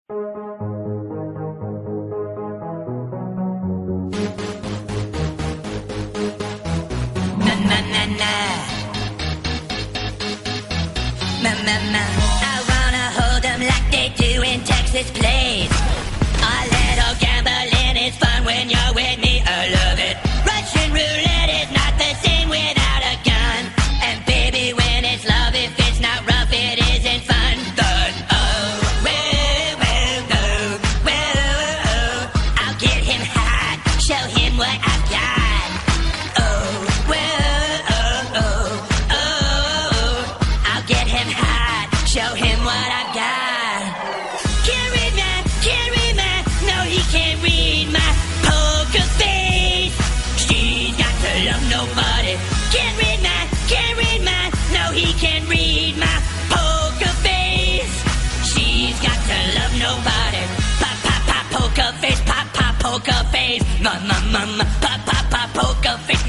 I wanna hold them like they do in Texas Plays. A little gambling is fun when you're with me, I love it. Russian roulette is not the same without a gun. And baby, when it's love, if it's not rough, it isn't fun. But I'll get him hot, show him what I've got. I'll get him hot, show him what I've got. Can't read my, no he can't read my poker face. She's got to love nobody. Can't read my, no he can't read my poker face. She's got to love nobody. Pop, pop, pop, poker face, pop, pop, poker face. Pop, pop, pop, poker face.